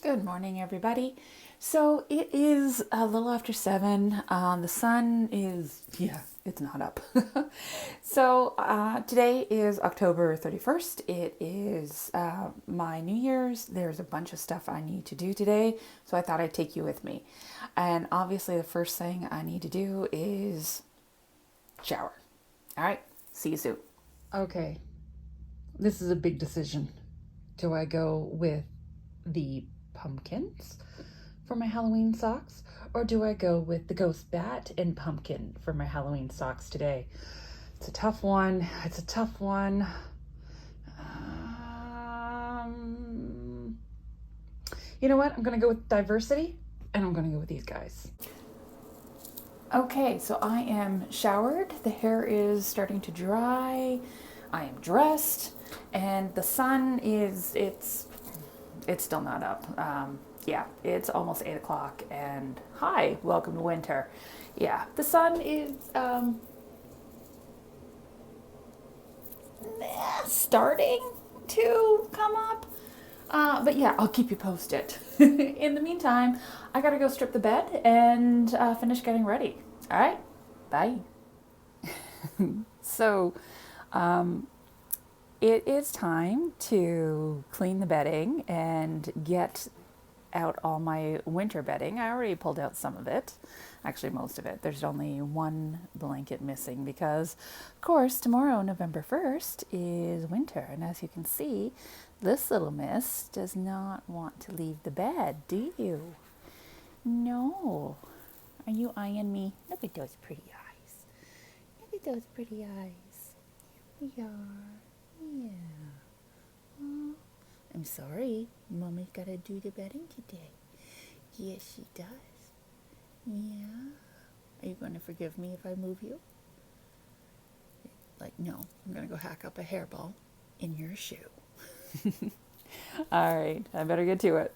Good morning, everybody. So it is a little after 7. The sun is, it's not up. So today is October 31st. It is my New Year's. There's a bunch of stuff I need to do today, so I thought I'd take you with me. And obviously, the first thing I need to do is shower. All right, see you soon. Okay, this is a big decision. Do I go with the pumpkins for my Halloween socks, or do I go with the ghost bat and pumpkin for my Halloween socks today? It's a tough one. You know what? I'm going to go with diversity, and I'm going to go with these guys. Okay, so I am showered. The hair is starting to dry. I am dressed, and the sun it's still not up. Yeah, it's almost 8 o'clock, and hi, welcome to winter. Yeah, the sun is starting to come up. But yeah, I'll keep you posted. In the meantime, I gotta go strip the bed and finish getting ready. All right, bye. So, it is time to clean the bedding and get out all my winter bedding. I already pulled out some of it, actually most of it. There's only one blanket missing because, of course, tomorrow, November 1st, is winter. And as you can see, this little miss does not want to leave the bed, do you? No. Are you eyeing me? Look at those pretty eyes. Look at those pretty eyes. Here we are. Yeah. Oh, I'm sorry. Mommy's got to do the bedding today. Yes, she does. Yeah. Are you going to forgive me if I move you? Like, no. I'm going to go hack up a hairball in your shoe. All right. I better get to it.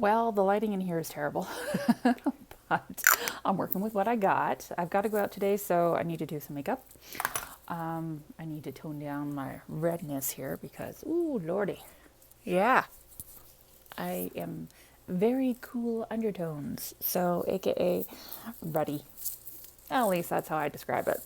Well, the lighting in here is terrible, but I'm working with what I got. I've got to go out today, so I need to do some makeup. I need to tone down my redness here because, ooh, lordy. Yeah, I am very cool undertones, so AKA ruddy. At least that's how I describe it.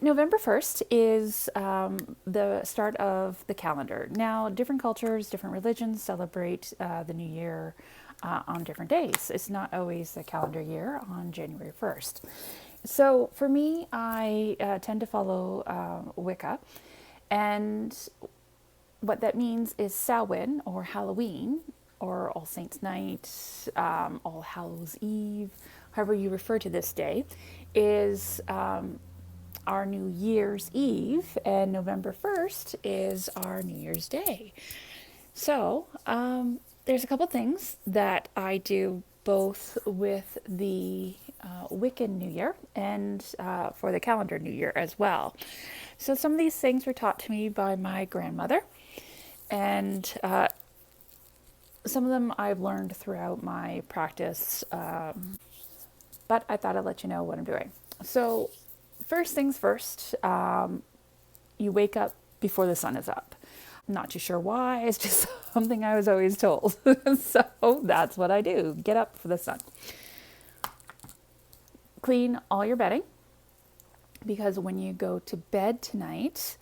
November 1st is the start of the calendar. Now, different cultures, different religions celebrate the new year on different days. It's not always the calendar year on January 1st. So, for me, I tend to follow Wicca, and what that means is Samhain or Halloween or All Saints Night, All Hallows Eve, however you refer to this day, is our New Year's Eve, and November 1st is our New Year's Day. So, there's a couple things that I do both with the Wiccan New Year and for the calendar New Year as well. So, some of these things were taught to me by my grandmother, and some of them I've learned throughout my practice, but I thought I'd let you know what I'm doing. So, first things first, you wake up before the sun is up. I'm not too sure why, it's just something I was always told. So that's what I do, get up for the sun. Clean all your bedding. because when you go to bed tonight,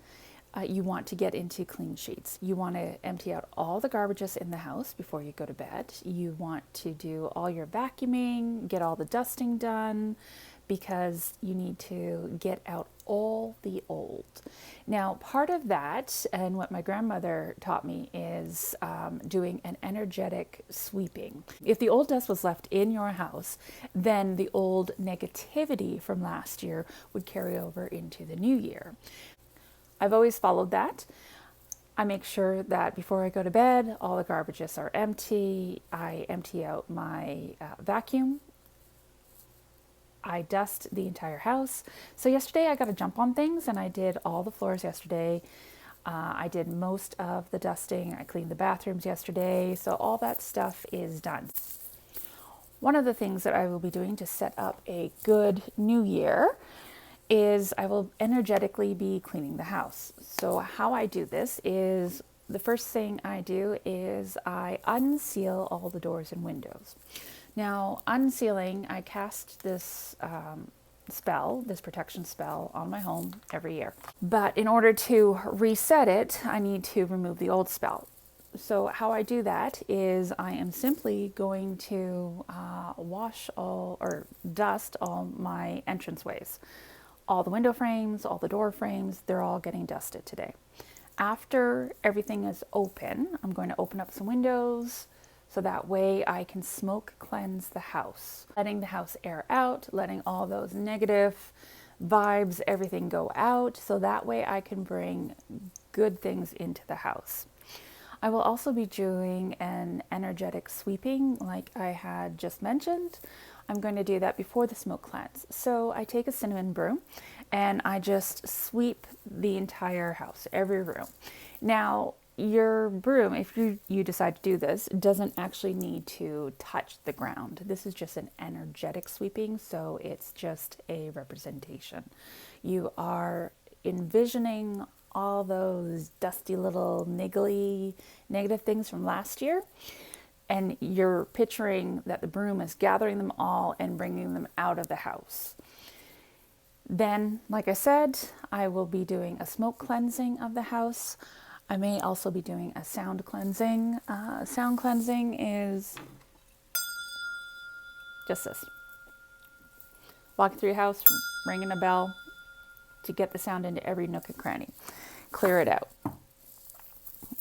you want to get into clean sheets. You want to empty out all the garbages in the house before you go to bed. You want to do all your vacuuming, get all the dusting done, because you need to get out all the old. Now, part of that, and what my grandmother taught me, is doing an energetic sweeping. If the old dust was left in your house, then the old negativity from last year would carry over into the new year. I've always followed that. I make sure that before I go to bed, all the garbages are empty. I empty out my vacuum. I dust the entire house. So yesterday I got to jump on things, and I did all the floors yesterday. I did most of the dusting. I cleaned the bathrooms yesterday. So all that stuff is done. One of the things that I will be doing to set up a good new year is I will energetically be cleaning the house. So how I do this is, the first thing I do is I unseal all the doors and windows. Now, unsealing, I cast this this protection spell on my home every year. But in order to reset it, I need to remove the old spell. So how I do that is I am simply going to dust all my entranceways. All the window frames, all the door frames, they're all getting dusted today. After everything is open, I'm going to open up some windows so that way I can smoke cleanse the house, letting the house air out, letting all those negative vibes, everything go out, so that way I can bring good things into the house. I will also be doing an energetic sweeping like I had just mentioned. I'm going to do that before the smoke cleanse. So I take a cinnamon broom and I just sweep the entire house, every room. Now, your broom, if you decide to do this, doesn't actually need to touch the ground. This is just an energetic sweeping, so it's just a representation. You are envisioning all those dusty little niggly negative things from last year, and you're picturing that the broom is gathering them all and bringing them out of the house. Then, like I said, I will be doing a smoke cleansing of the house. I may also be doing a sound cleansing. Sound cleansing is just this. Walking through your house, ringing a bell to get the sound into every nook and cranny. Clear it out,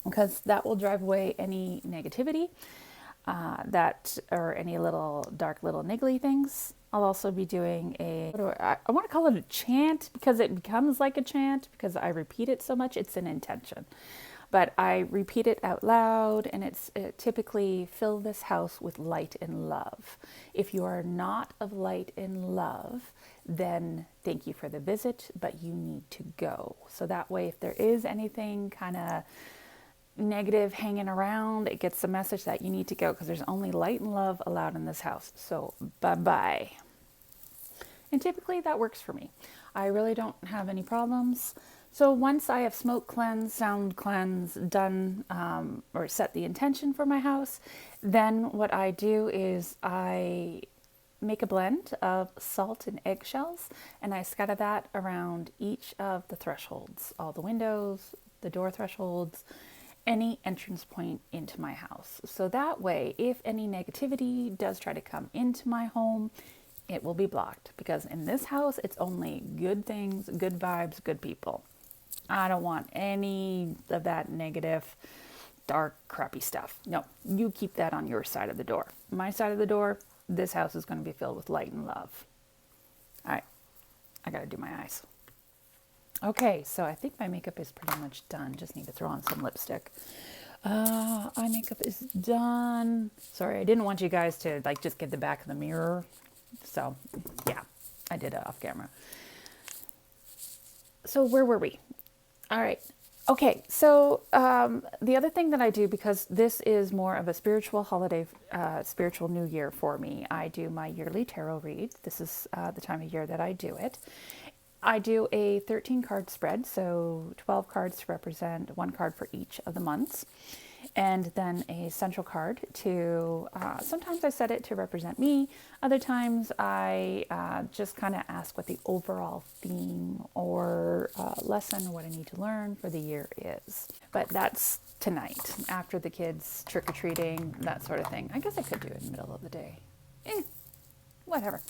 because that will drive away any negativity or any little dark little niggly things. I'll also be doing I want to call it a chant, because it becomes like a chant because I repeat it so much. It's an intention, but I repeat it out loud, and it's typically fill this house with light and love. If you are not of light and love, then thank you for the visit, but you need to go. So that way, if there is anything kind of negative hanging around, it gets the message that you need to go, because there's only light and love allowed in this house. So bye-bye. And typically that works for me. I really don't have any problems. So once I have smoke cleanse, sound cleanse done, or set the intention for my house, then what I do is I make a blend of salt and eggshells, and I scatter that around each of the thresholds, all the windows, the door thresholds, any entrance point into my house. So that way, if any negativity does try to come into my home, it will be blocked, because in this house, it's only good things, good vibes, good people. I don't want any of that negative, dark, crappy stuff. No, you keep that on your side of the door. My side of the door, this house is going to be filled with light and love. All right, I got to do my eyes. Okay, so I think my makeup is pretty much done. Just need to throw on some lipstick. Eye makeup is done. Sorry, I didn't want you guys to just get the back of the mirror. So yeah, I did it off camera. So where were we? All right. Okay, so the other thing that I do, because this is more of a spiritual holiday, spiritual new year for me, I do my yearly tarot read. This is the time of year that I do it. I do a 13 card spread, so 12 cards to represent one card for each of the months. and then a central card to, sometimes I set it to represent me, other times I just kind of ask what the overall theme or lesson, what I need to learn for the year is. But that's tonight, after the kids trick-or-treating, that sort of thing. I guess I could do it in the middle of the day. Whatever.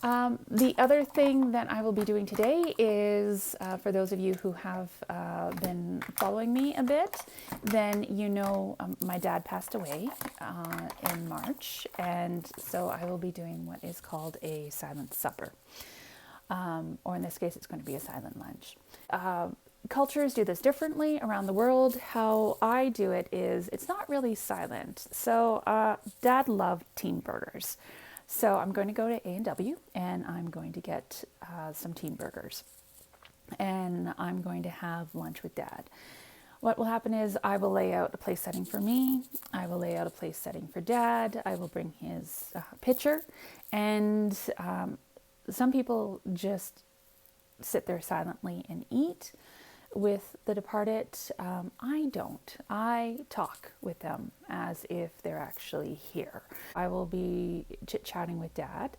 The other thing that I will be doing today is, for those of you who have been following me a bit, then you know my dad passed away in March, and so I will be doing what is called a silent supper. Or in this case, it's going to be a silent lunch. Cultures do this differently around the world. How I do it is, it's not really silent. So Dad loved teen burgers. So I'm going to go to A&W and I'm going to get some teen burgers. And I'm going to have lunch with Dad. What will happen is I will lay out a place setting for me. I will lay out a place setting for Dad. I will bring his pitcher. And some people just sit there silently and eat with the departed. I don't. I talk with them as if they're actually here. I will be chit-chatting with Dad.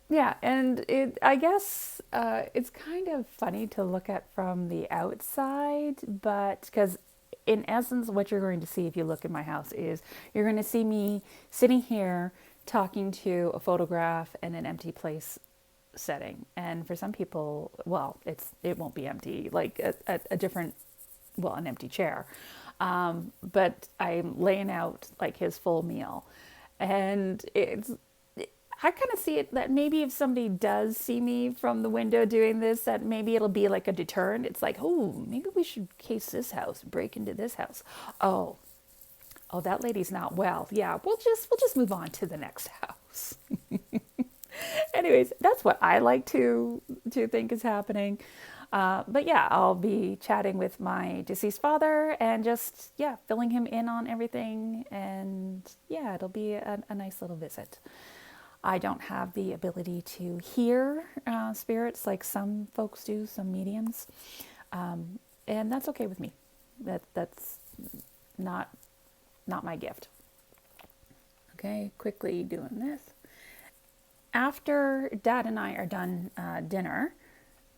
Yeah, and I guess it's kind of funny to look at from the outside, but because in essence, what you're going to see if you look in my house is you're going to see me sitting here talking to a photograph and an empty place setting. And for some people, well, it won't be empty, like a different, well, an empty chair. But I'm laying out like his full meal. And I kind of see it that maybe if somebody does see me from the window doing this, that maybe it'll be like a deterrent. It's like, oh, maybe we should case this house, break into this house. Oh, that lady's not well. Yeah, we'll just move on to the next house. Anyways, that's what I like to think is happening. But yeah, I'll be chatting with my deceased father and just, yeah, filling him in on everything. And yeah, it'll be a nice little visit. I don't have the ability to hear spirits like some folks do, some mediums. And that's okay with me. That's not my gift. Okay, quickly doing this. After Dad and I are done dinner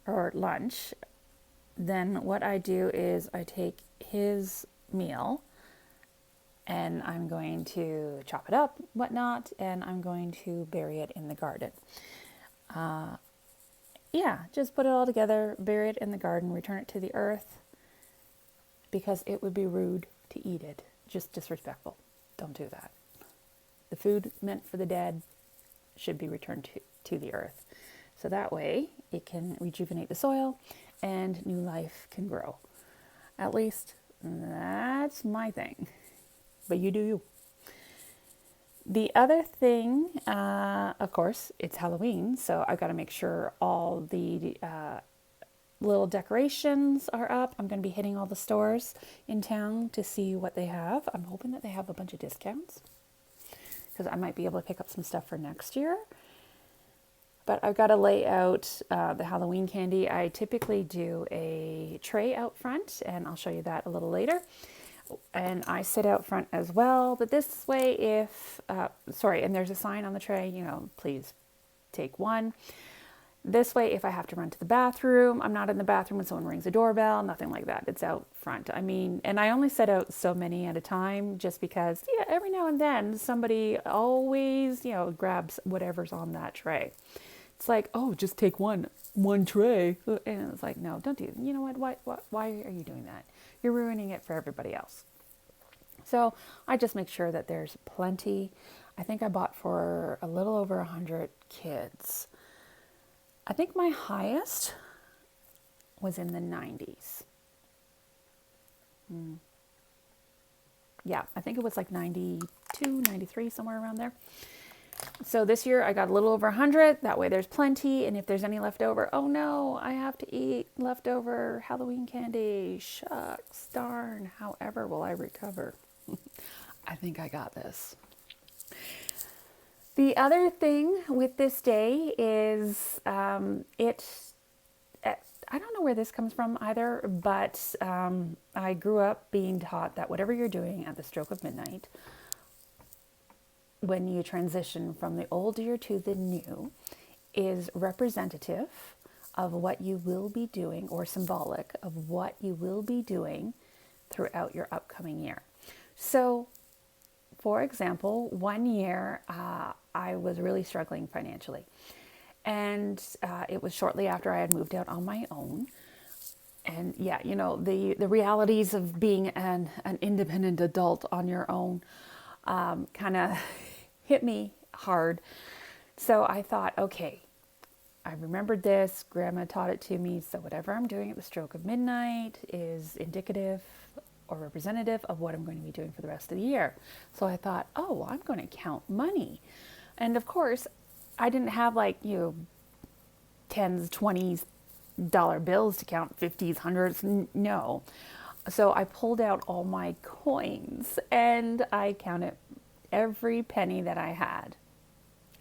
or lunch, then what I do is I take his meal and I'm going to chop it up, whatnot, and I'm going to bury it in the garden. Yeah, just put it all together, bury it in the garden, return it to the earth, because it would be rude to eat it, just disrespectful. Don't do that. The food meant for the dead should be returned to the earth. So that way it can rejuvenate the soil and new life can grow. At least that's my thing. But you do you. The other thing, of course, it's Halloween, so I've got to make sure all the little decorations are up. I'm going to be hitting all the stores in town to see what they have. I'm hoping that they have a bunch of discounts, because I might be able to pick up some stuff for next year. But I've got to lay out the Halloween candy. I typically do a tray out front, and I'll show you that a little later. And I sit out front as well. But this way, and there's a sign on the tray, please take one. This way, if I have to run to the bathroom, I'm not in the bathroom when someone rings the doorbell, nothing like that. It's out front. I mean, and I only set out so many at a time just because, every now and then somebody always, grabs whatever's on that tray. It's like, oh, just take one tray. And it's like, no, don't do it. You know what? Why are you doing that? You're ruining it for everybody else. So I just make sure that there's plenty. I think I bought for a little over 100 kids. I think my highest was in the 90s. Yeah, I think it was like 92, 93, somewhere around there. So this year I got a little over 100. That way there's plenty. And if there's any left over, oh no, I have to eat leftover Halloween candy. Shucks, darn. However will I recover? I think I got this. The other thing with this day is I don't know where this comes from either, but I grew up being taught that whatever you're doing at the stroke of midnight, when you transition from the old year to the new, is representative of what you will be doing, or symbolic of what you will be doing throughout your upcoming year. So, for example, one year I was really struggling financially. And it was shortly after I had moved out on my own. And yeah, you know, the realities of being an independent adult on your own kind of hit me hard. So I thought, okay, I remembered this. Grandma taught it to me. So whatever I'm doing at the stroke of midnight is indicative or representative of what I'm going to be doing for the rest of the year. So I thought, oh, I'm going to count money. And of course, I didn't have like, you know, tens, $20 bills to count, 50s, hundreds. No. So I pulled out all my coins and I counted every penny that I had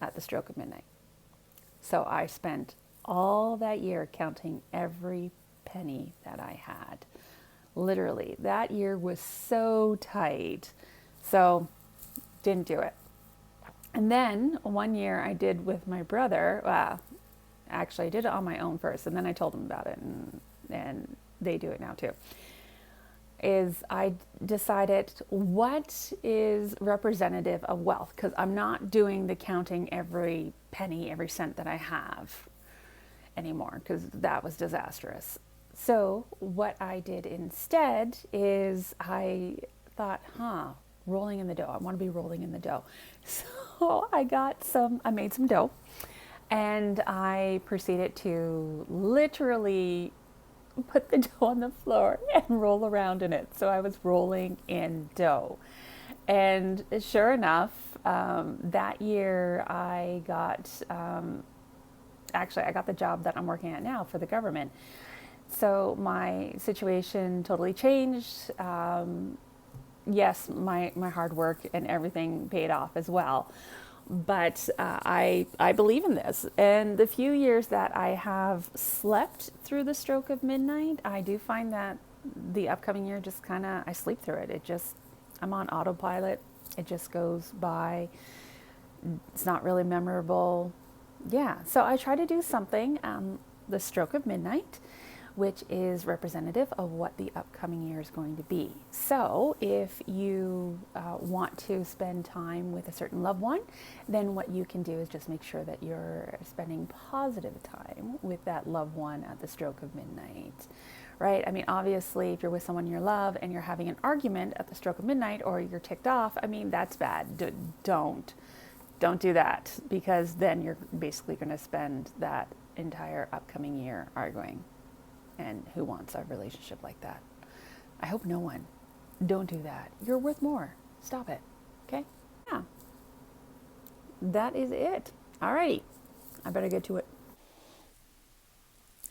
at the stroke of midnight. So I spent all that year counting every penny that I had. Literally, that year was so tight. So didn't do it. And then one year I did with my brother. Actually, I did it on my own first, and then I told them about it, and they do it now too. Is I decided what is representative of wealth, because I'm not doing the counting every penny, every cent that I have anymore, because that was disastrous. So what I did instead is I thought, rolling in the dough. I want to be rolling in the dough. So I made some dough, and I proceeded to literally put the dough on the floor and roll around in it. So I was rolling in dough. And sure enough, that year I got, I got the job that I'm working at now for the government. So my situation totally changed. Yes, my hard work and everything paid off as well. But I believe in this. And the few years that I have slept through the stroke of midnight, I do find that the upcoming year just kind of, I sleep through it. I'm on autopilot. It just goes by. It's not really memorable. Yeah, so I try to do something, the stroke of midnight, which is representative of what the upcoming year is going to be. So if you want to spend time with a certain loved one, then what you can do is just make sure that you're spending positive time with that loved one at the stroke of midnight, right? I mean, obviously, if you're with someone you love and you're having an argument at the stroke of midnight, or you're ticked off, I mean, that's bad. Don't do that, because then you're basically going to spend that entire upcoming year arguing. And who wants a relationship like that? I hope no one. Don't do that. You're worth more. Stop it. Okay? Yeah. That is it. Alrighty. I better get to it.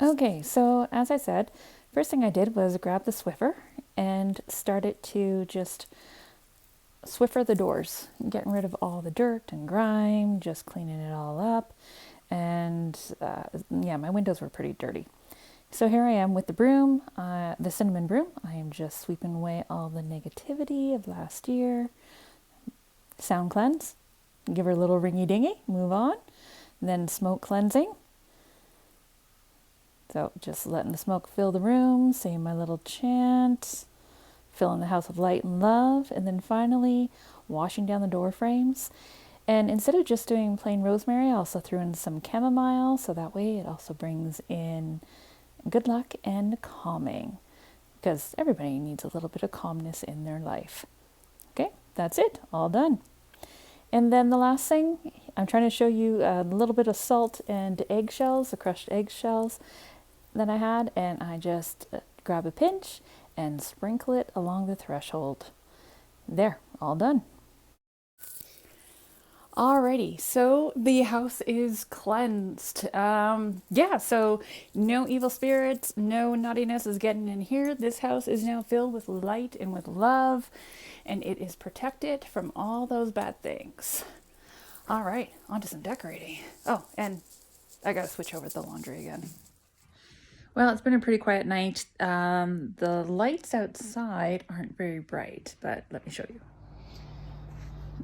Okay, so as I said, first thing I did was grab the Swiffer and started to just Swiffer the doors, getting rid of all the dirt and grime, just cleaning it all up. And my windows were pretty dirty. So here I am with the broom, the cinnamon broom. I am just sweeping away all the negativity of last year. Sound cleanse, give her a little ringy dingy, move on. And then smoke cleansing. So just letting the smoke fill the room, saying my little chant, filling the house with light and love. And then finally washing down the door frames. And instead of just doing plain rosemary, I also threw in some chamomile, so that way it also brings in good luck and calming, because everybody needs a little bit of calmness in their life. Okay, that's it, all done. And then the last thing, I'm trying to show you a little bit of salt and eggshells, the crushed eggshells that I had, and I just grab a pinch and sprinkle it along the threshold. There, all done. Alrighty, so the house is cleansed. So no evil spirits, no naughtiness is getting in here. This house is now filled with light and with love, and it is protected from all those bad things. All right, on to some decorating. Oh, and I gotta switch over to the laundry again. Well, it's been a pretty quiet night. The lights outside aren't very bright, but let me show you.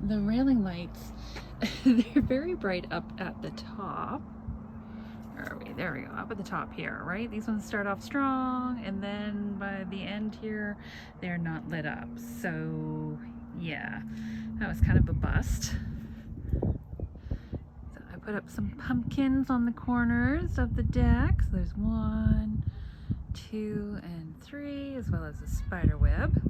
The railing lights, they're very bright up at the top. Where are we? There we go, up at the top here, right? These ones start off strong, and then by the end here, they're not lit up. So, yeah, that was kind of a bust. So I put up some pumpkins on the corners of the deck. So there's 1, 2, and 3, as well as a spider web.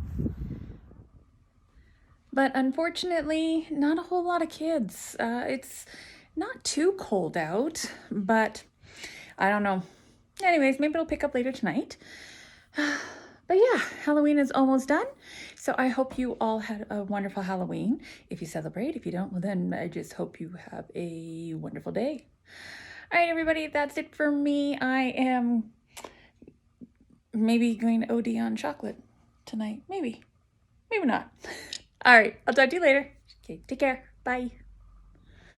But unfortunately, not a whole lot of kids. It's not too cold out, but I don't know. Anyways, maybe it'll pick up later tonight. But yeah, Halloween is almost done. So I hope you all had a wonderful Halloween. If you celebrate, if you don't, well then I just hope you have a wonderful day. All right, everybody, that's it for me. I am maybe going to OD on chocolate tonight. Maybe not. All right, I'll talk to you later. Okay, take care. Bye.